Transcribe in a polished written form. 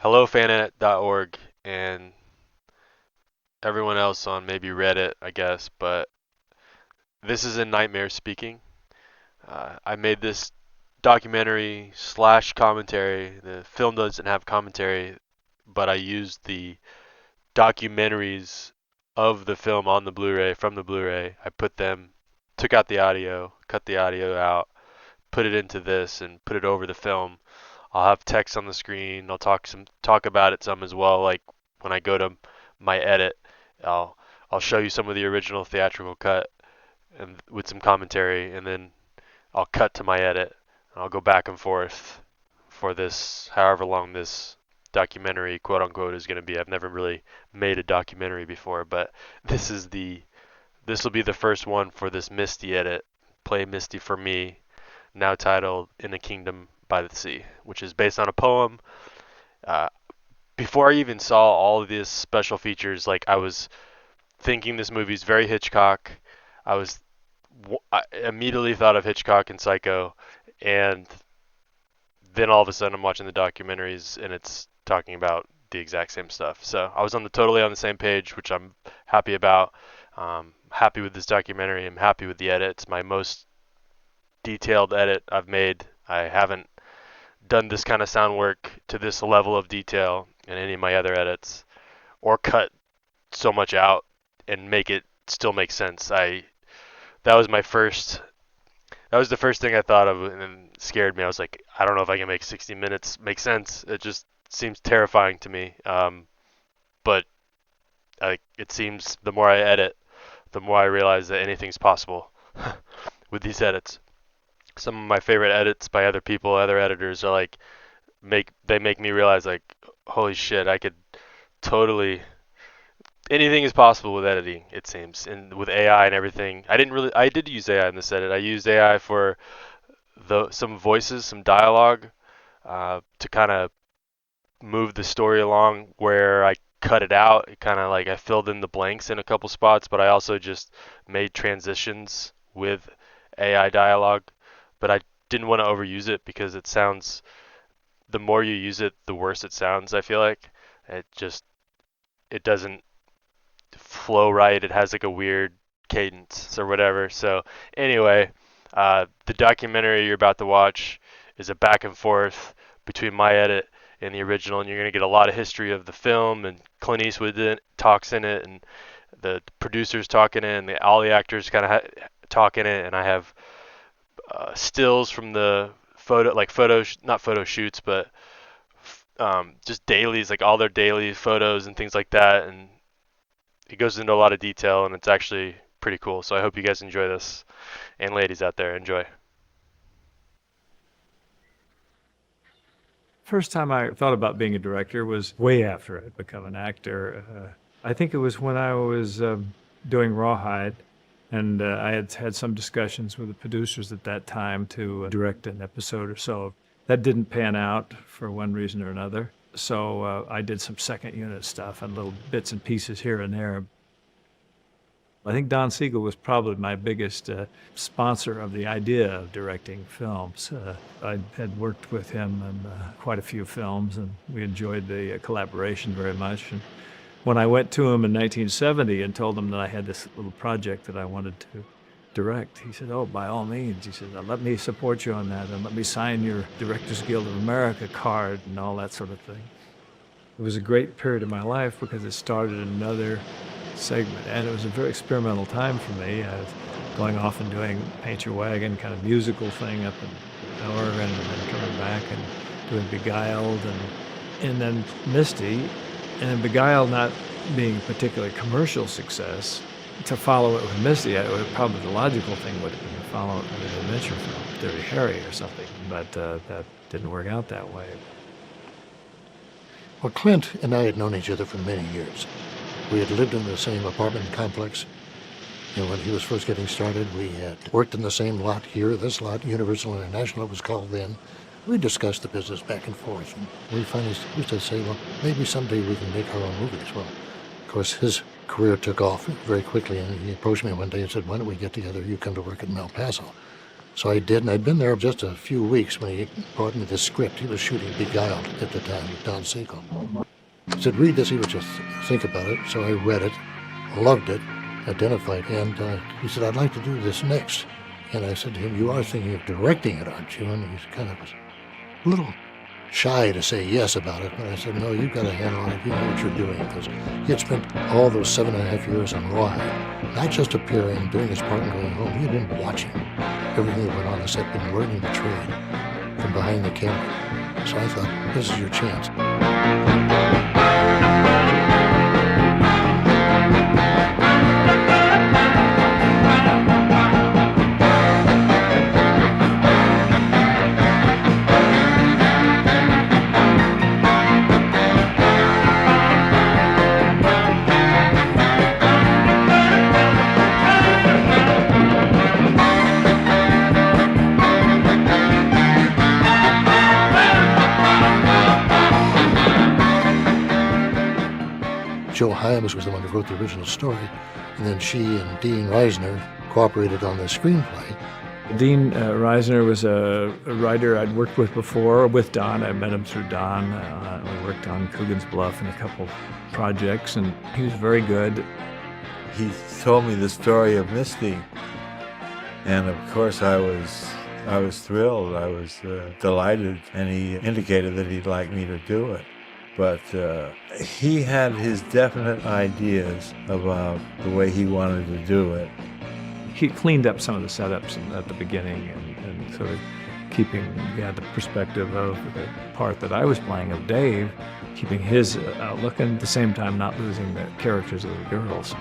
hellofanet.org and everyone else on maybe Reddit, I guess, but this is INIGHTMARES speaking. I made this documentary slash commentary. The film doesn't have commentary, but I used the documentaries of the film on the Blu-ray from the Blu-ray. I put them, took out the audio, cut the audio out, put it into this, and put it over the film. I'll have text on the screen. I'll talk about it some as well. Like when I go to my edit, I'll I'll show you some of the original theatrical cut and with some commentary, and then I'll cut to my edit. And I'll go back and forth for this, however long this documentary, quote unquote, is going to be. I've never really made a documentary before, but this will be the first one for this Misty edit. Play Misty for Me, now titled In a Kingdom by the Sea, which is based on a poem. Uh, Before I even saw all of these special features, like I was thinking this movie's very Hitchcock. I was I immediately thought of Hitchcock and Psycho, and then all of a sudden I'm watching the documentaries and it's talking about the exact same stuff. So I was totally on the same page, which I'm happy about. Happy with this documentary. I'm happy with the edit. It's my most detailed edit I've made. I haven't done this kind of sound work to this level of detail in any of my other edits, or cut so much out and make it still make sense. I that was my first that was the first thing I thought of, and it scared me. I was like, I don't know if I can make 60 minutes make sense. It just seems terrifying to me. But it seems the more I edit, the more I realize that anything's possible with these edits. Some of my favorite edits by other people, other editors, are like make me realize like, holy shit, I could totally anything is possible with editing, it seems, and with AI and everything. I did use AI in this edit. I used AI for some voices, some dialogue, to kind of move the story along. Where I cut it out, it kind of like I filled in the blanks in a couple spots, but I also just made transitions with AI dialogue. But I didn't want to overuse it because it sounds. The more you use it, the worse it sounds. I feel like it doesn't flow right. It has like a weird cadence or whatever. So anyway, the documentary you're about to watch is a back and forth between my edit and the original, and you're gonna get a lot of history of the film, and Clint Eastwood talks in it, and the producers talk in it, and all the actors kind of talk in it, and I have stills from the not photo shoots, but just dailies, like all their daily photos and things like that, and it goes into a lot of detail, and it's actually pretty cool. So I hope you guys enjoy this, and ladies out there, enjoy. First time I thought about being a director was way after I'd become an actor. I think it was when I was doing Rawhide, and I had had some discussions with the producers at that time to direct an episode or so. That didn't pan out for one reason or another. So I did some second unit stuff and little bits and pieces here and there. I think Don Siegel was probably my biggest sponsor of the idea of directing films. I had worked with him in quite a few films, and we enjoyed the collaboration very much. And when I went to him in 1970 and told him that I had this little project that I wanted to direct, he said, "Oh, by all means." He said, "Let me support you on that, and let me sign your Directors Guild of America card," and all that sort of thing. It was a great period of my life because it started another segment, and it was a very experimental time for me. I was going off and doing Paint Your Wagon kind of musical thing up in Oregon, and then coming back and doing Beguiled, and then Misty, and then Beguiled not being a particularly commercial success. To follow it with Misty, probably the logical thing would have been to follow it with an adventure film, Dirty Harry or something, but that didn't work out that way. Well, Clint and I had known each other for many years. We had lived in the same apartment complex. And when he was first getting started, we had worked in the same lot here, this lot, Universal International it was called then. We discussed the business back and forth. And we finally used to say, well, maybe someday we can make our own movie as well. Of course, his career took off very quickly, and he approached me one day and said, "Why don't we get together? You come to work at El Paso." So I did, and I'd been there just a few weeks when he brought me the script. He was shooting Beguiled at the time with Don Siegel. He said, read this, see what you think about it. So I read it, loved it, identified, and he said, I'd like to do this next. And I said to him, you are thinking of directing it, aren't you? And he kind of was a little shy to say yes about it, but I said, no, you've got a handle on it, you know what you're doing, because he had spent all those 7.5 years on Rawhide, not just appearing, doing his part and going home. He had been watching everything that went on the set, been learning the trade from behind the camera. So I thought, this is your chance. Joe Hyams was the one who wrote the original story, and then she and Dean Reisner cooperated on the screenplay. Dean Reisner was a writer I'd worked with before, with Don. I met him through Don. We worked on Coogan's Bluff and a couple projects, and he was very good. He told me the story of Misty, and of course I was thrilled. I was delighted, and he indicated that he'd like me to do it. But he had his definite ideas about the way he wanted to do it. He cleaned up some of the setups at the beginning and sort of keeping the perspective of the part that I was playing of Dave, keeping his outlook and at the same time not losing the characters of the girls.